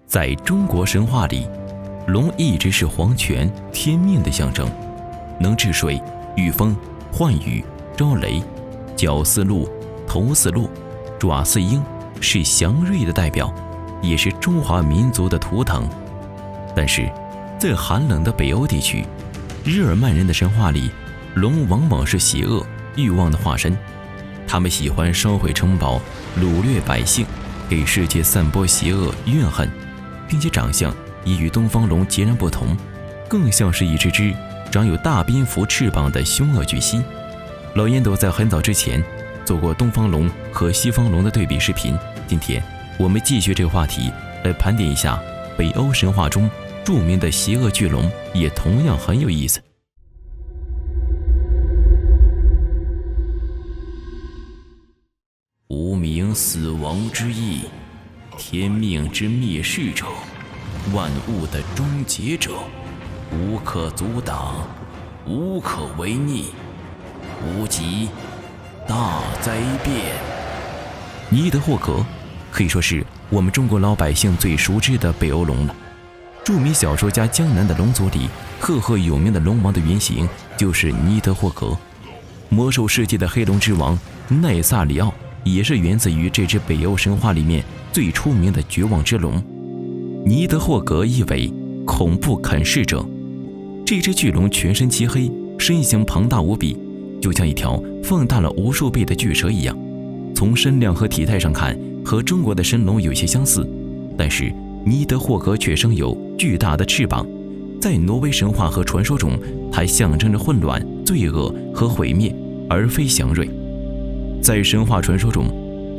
在中国神话里，龙一直是皇权、天命的象征，能治水、御风、唤雨、招雷，脚似鹿，头似鹿，爪似鹰，是祥瑞的代表，也是中华民族的图腾。但是，在寒冷的北欧地区，日耳曼人的神话里，龙往往是邪恶、欲望的化身。他们喜欢烧毁城堡，掳掠百姓，给世界散播邪恶怨恨，并且长相也与东方龙截然不同，更像是一只长有大蝙蝠翅膀的凶恶巨蜥。老烟斗在很早之前做过东方龙和西方龙的对比视频，今天我们继续这个话题，来盘点一下北欧神话中著名的邪恶巨龙，也同样很有意思。无名死亡之翼，天命之灭世者，万物的终结者，无可阻挡，无可违逆，无极大灾变。尼德霍格可以说是我们中国老百姓最熟知的北欧龙了。著名小说家江南的龙族里，赫赫有名的龙王的原型就是尼德霍格。魔兽世界的黑龙之王奈萨里奥也是源自于这只北欧神话里面最出名的绝望之龙。尼德霍格意为恐怖啃噬者。这只巨龙全身漆黑，身形庞大无比，就像一条放大了无数倍的巨蛇一样。从身量和体态上看，和中国的神龙有些相似，但是尼德霍格却生有巨大的翅膀。在挪威神话和传说中，它象征着混乱、罪恶和毁灭，而非祥瑞。在神话传说中，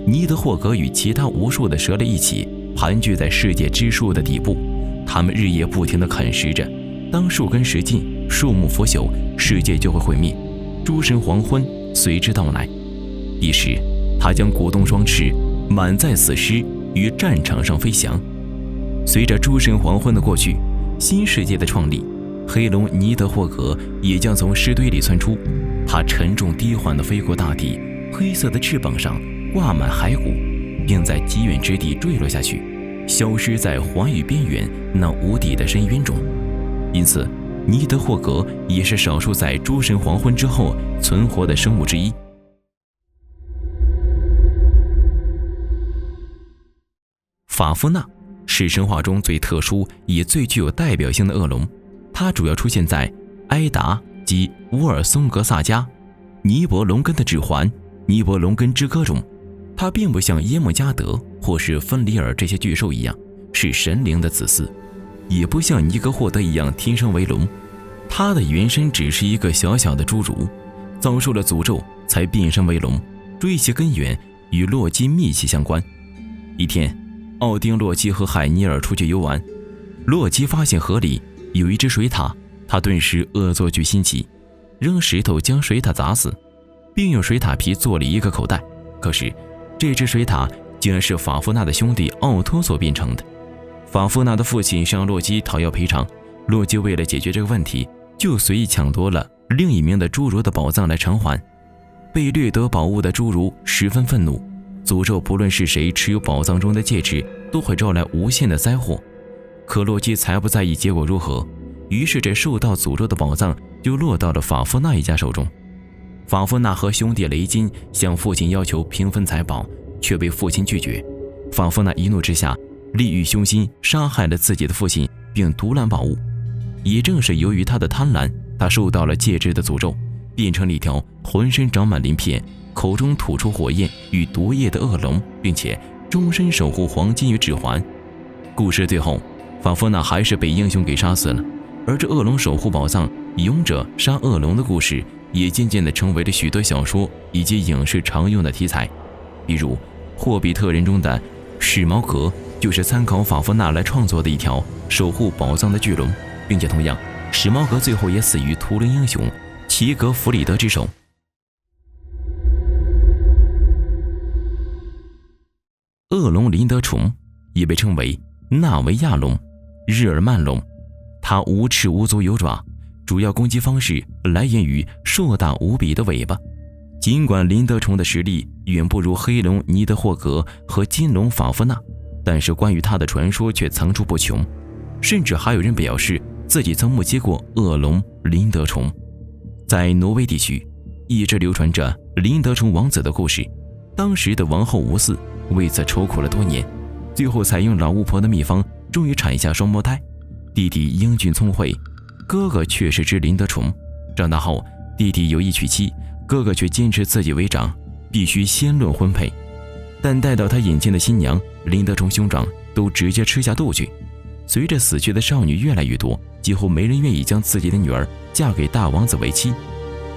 尼德霍格与其他无数的蛇类一起盘踞在世界之树的底部，它们日夜不停地啃食着。当树根食尽，树木腐朽，世界就会毁灭，诸神黄昏随之到来。一时，他将鼓动双翅，满载死尸于战场上飞翔。随着诸神黄昏的过去，新世界的创立，黑龙尼德霍格也将从尸堆里窜出。它沉重低缓地飞过大地，黑色的翅膀上挂满骸骨，并在极远之地坠落下去，消失在寰宇边缘那无底的深渊中。因此，尼德霍格也是少数在诸神黄昏之后存活的生物之一。法夫纳是神话中最特殊也最具有代表性的恶龙，它主要出现在埃达及乌尔松格萨加、尼伯龙根的指环、尼伯龙根之歌中。它并不像耶莫加德或是芬里尔这些巨兽一样是神灵的子嗣，也不像尼格霍德一样天生为龙。他的原身只是一个小小的侏儒，遭受了诅咒才变身为龙，追其根源与洛基密切相关。一天，奥丁、洛基和海尼尔出去游玩，洛基发现河里有一只水獭，他顿时恶作剧心起，扔石头将水獭砸死，并用水獭皮做了一个口袋。可是这只水獭竟然是法夫纳的兄弟奥托所变成的。法夫纳的父亲向洛基讨要赔偿，洛基为了解决这个问题，就随意抢夺了另一名的侏儒的宝藏来偿还。被掠夺宝物的侏儒十分愤怒，诅咒不论是谁持有宝藏中的戒指，都会招来无限的灾祸。可洛基才不在意结果如何，于是这受到诅咒的宝藏就落到了法夫纳一家手中。法夫纳和兄弟雷金向父亲要求平分财宝，却被父亲拒绝。法夫纳一怒之下，利欲凶心，杀害了自己的父亲，并独揽宝物。也正是由于他的贪婪，他受到了戒指的诅咒，变成了一条浑身长满鳞片、口中吐出火焰与毒液的恶龙，并且终身守护黄金与指环。故事最后，法夫纳还是被英雄给杀死了，而这恶龙守护宝藏、勇者杀恶龙的故事也渐渐地成为了许多小说以及影视常用的题材。比如《霍比特人》中的史矛革就是参考法夫纳来创作的一条守护宝藏的巨龙，并且同样，史矛革最后也死于图灵英雄齐格弗里德之手。恶龙林德虫也被称为纳维亚龙、日耳曼龙，它无翅无足有爪，主要攻击方式来源于硕大无比的尾巴。尽管林德虫的实力远不如黑龙尼德霍格和金龙法夫纳，但是关于他的传说却层出不穷，甚至还有人表示自己曾目击过恶龙林德虫。在挪威地区，一直流传着林德虫王子的故事。当时的王后无嗣为此愁苦了多年，最后采用老巫婆的秘方，终于产下双胞胎。弟弟英俊聪慧，哥哥却是只林德虫。长大后，弟弟有意娶妻，哥哥却坚持自己为长，必须先论婚配。但待到他引进的新娘，林德虫兄长都直接吃下肚去。随着死去的少女越来越多，几乎没人愿意将自己的女儿嫁给大王子为妻。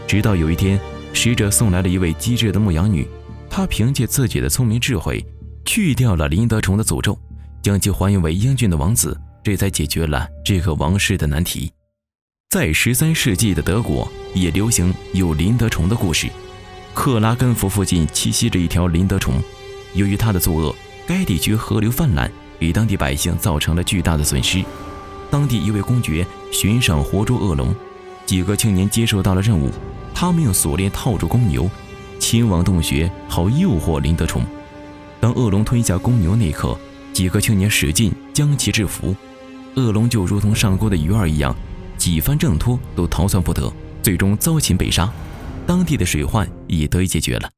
直到有一天，使者送来了一位机智的牧羊女，她凭借自己的聪明智慧，去掉了林德虫的诅咒，将其还原为英俊的王子，这才解决了这个王室的难题。在13世纪的德国，也流行有林德虫的故事。克拉根福附近栖息着一条林德虫，由于它的作恶，该地区河流泛滥，给当地百姓造成了巨大的损失。当地一位公爵悬赏活捉恶龙，几个青年接受到了任务，他们用锁链套住公牛，前往洞穴好诱惑林德虫。当恶龙吞下公牛那刻，几个青年使劲将其制服，恶龙就如同上钩的鱼儿一样，几番挣脱都逃窜不得，最终遭擒被杀。当地的水患也得以解决了。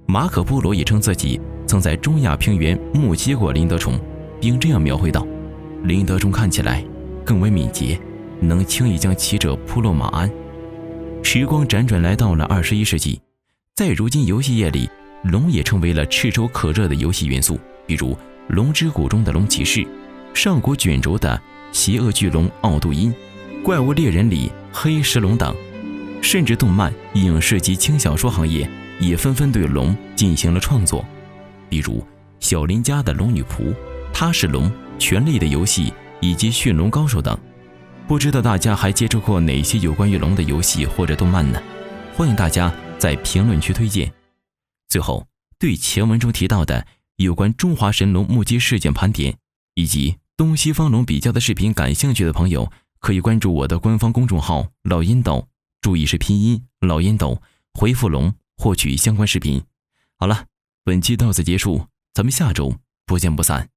马可波罗也称自己曾在中亚平原目击过林德虫，并这样描绘道：林德虫看起来更为敏捷，能轻易将骑者扑落马鞍。时光辗转来到了21世纪，在如今游戏业里，龙也成为了炙手可热的游戏元素，比如龙之谷中的龙骑士，上古卷轴的邪恶巨龙奥杜因，怪物猎人里黑石龙等，甚至动漫、影视及轻小说行业也纷纷对龙进行了创作。比如小林家的龙女仆、他是龙、权力的游戏以及驯龙高手等。不知道大家还接触过哪些有关于龙的游戏或者动漫呢？欢迎大家在评论区推荐。最后，对前文中提到的有关中华神龙目击事件盘点以及东西方龙比较的视频感兴趣的朋友，可以关注我的官方公众号老烟斗，注意是拼音老烟斗，回复龙获取相关视频。好了，本期到此结束，咱们下周不见不散。